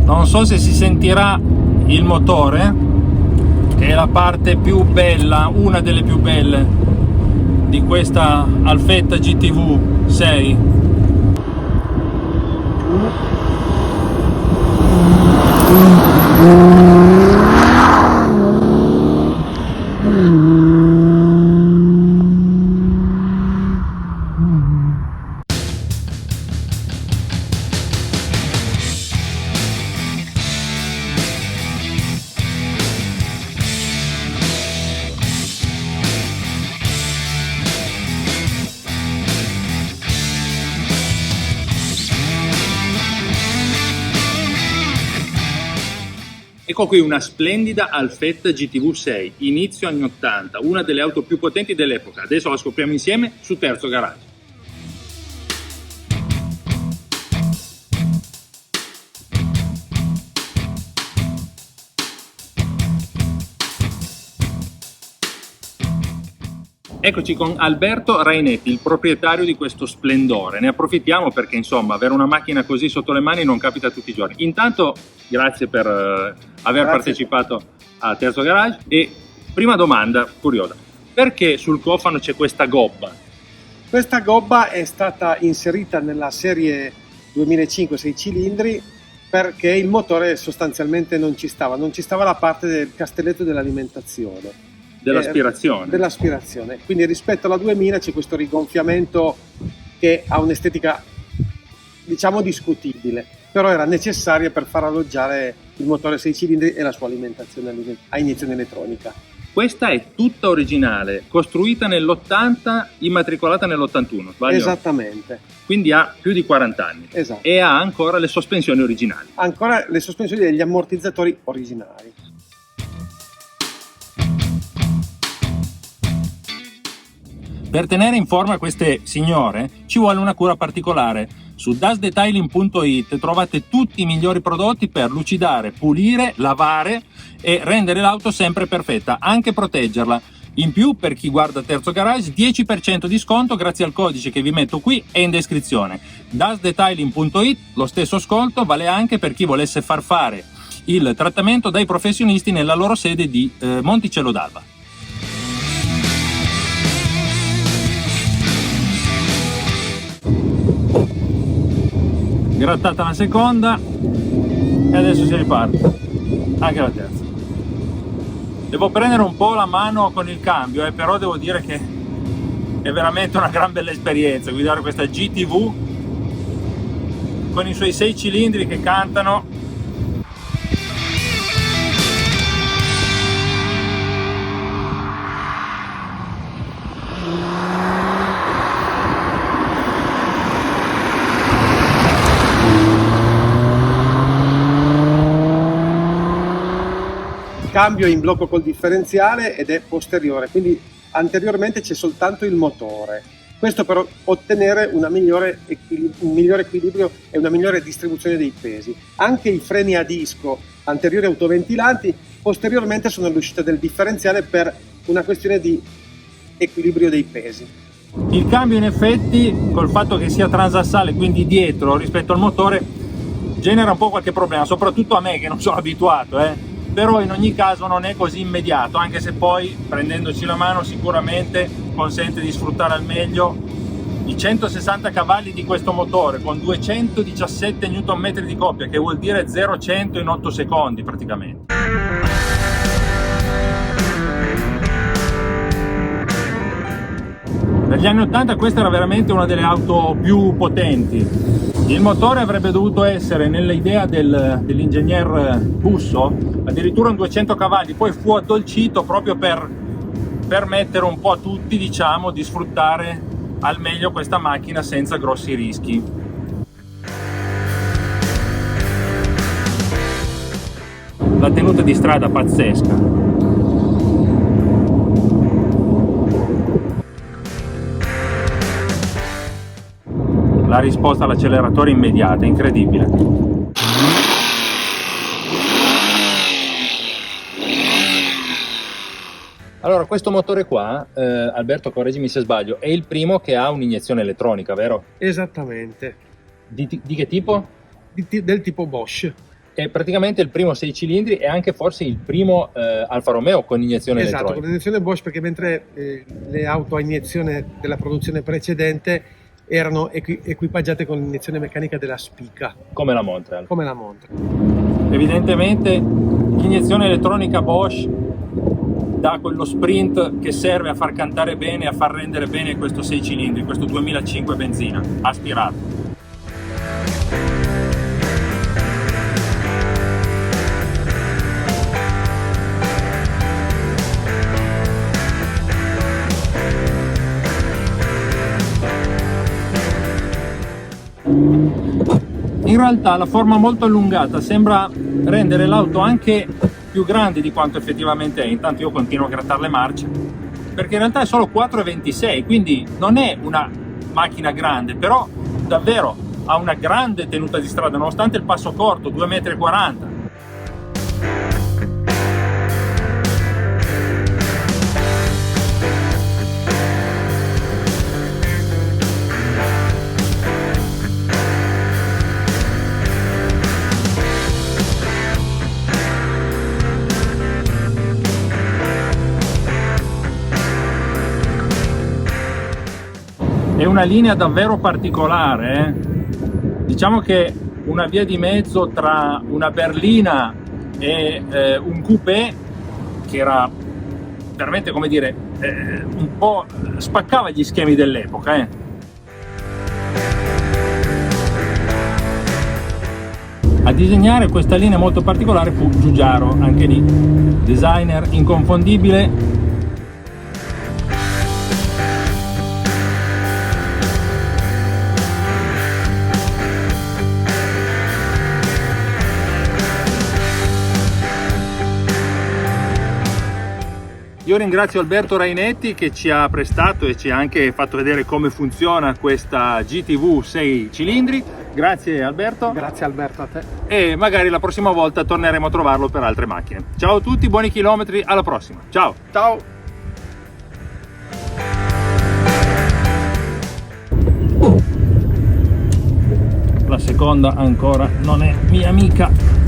Non so se si sentirà il motore, che è la parte più bella, una delle più belle di questa Alfetta GTV 6. Ecco qui una splendida Alfetta GTV 6, inizio anni 80, una delle auto più potenti dell'epoca. Adesso la scopriamo insieme su Terzo Garage. Eccoci con Alberto Rainetti, il proprietario di questo splendore. Ne approfittiamo perché, insomma, avere una macchina così sotto le mani non capita tutti i giorni. Intanto, grazie per aver partecipato a Terzo Garage. E prima domanda curiosa: perché sul cofano c'è questa gobba? Questa gobba è stata inserita nella serie 2005 6 cilindri perché il motore sostanzialmente non ci stava la parte del castelletto dell'alimentazione. Dell'aspirazione. Quindi rispetto alla 2000 c'è questo rigonfiamento che ha un'estetica, diciamo, discutibile, però era necessaria per far alloggiare il motore 6 cilindri e la sua alimentazione a iniezione elettronica. Questa è tutta originale, costruita nell'80, immatricolata nell'81, sbaglio? Esattamente. Quindi ha più di 40 anni. Esatto. E ha ancora le sospensioni originali. Ancora le sospensioni degli ammortizzatori originali. Per tenere in forma queste signore ci vuole una cura particolare. Su dasdetailing.it trovate tutti i migliori prodotti per lucidare, pulire, lavare e rendere l'auto sempre perfetta, anche proteggerla. In più, per chi guarda Terzo Garage, 10% di sconto grazie al codice che vi metto qui e in descrizione. dasdetailing.it, lo stesso sconto vale anche per chi volesse far fare il trattamento dai professionisti nella loro sede di Monticello d'Alba. Grattata la seconda e adesso si riparte anche la terza. Devo prendere un po' la mano con il cambio, però devo dire che è veramente una gran bella esperienza guidare questa GTV con i suoi 6 cilindri che cantano. Cambio in blocco col differenziale ed è posteriore, quindi anteriormente c'è soltanto il motore. Questo per ottenere un migliore equilibrio e una migliore distribuzione dei pesi. Anche i freni a disco anteriori autoventilanti posteriormente sono all'uscita del differenziale per una questione di equilibrio dei pesi. Il cambio in effetti, col fatto che sia transassale, quindi dietro rispetto al motore, genera un po' qualche problema, soprattutto a me che non sono abituato, però in ogni caso non è così immediato, anche se poi prendendoci la mano sicuramente consente di sfruttare al meglio i 160 cavalli di questo motore con 217 Nm di coppia, che vuol dire 0-100 in 8 secondi praticamente. Negli anni 80 questa era veramente una delle auto più potenti. Il motore avrebbe dovuto essere, nell'idea dell'ingegner Busso, addirittura un 200 cavalli, poi fu addolcito proprio per permettere un po' a tutti, diciamo, di sfruttare al meglio questa macchina senza grossi rischi. La tenuta di strada pazzesca. La risposta all'acceleratore immediata, incredibile. Allora, questo motore qua, Alberto, correggimi se sbaglio, è il primo che ha un'iniezione elettronica, vero? Esattamente. Di che tipo? Del tipo Bosch. È praticamente il primo 6 cilindri e anche forse il primo Alfa Romeo con iniezione Esatto, elettronica. con l'iniezione Bosch, perché mentre le auto a iniezione della produzione precedente erano equipaggiate con l'iniezione meccanica della Spica, Come la Montreal. come la Montreal. Evidentemente l'iniezione elettronica Bosch dà quello sprint che serve a far cantare bene, a far rendere bene questo 6 cilindri, questo 2005 benzina aspirato. In realtà la forma molto allungata sembra rendere l'auto anche più grande di quanto effettivamente è. Intanto io continuo a grattare le marce, perché in realtà è solo 4,26, quindi non è una macchina grande, però davvero ha una grande tenuta di strada nonostante il passo corto, 2,40 m. È una linea davvero particolare, Diciamo che una via di mezzo tra una berlina e un coupé, che era veramente, come dire, un po' spaccava gli schemi dell'epoca, A disegnare questa linea molto particolare fu Giugiaro, anche lì designer inconfondibile. Io ringrazio Alberto Rainetti che ci ha prestato e ci ha anche fatto vedere come funziona questa GTV 6 cilindri. Grazie Alberto. Grazie Alberto, a te. E magari la prossima volta torneremo a trovarlo per altre macchine. Ciao a tutti, buoni chilometri, alla prossima. Ciao. Ciao. La seconda ancora non è mia amica.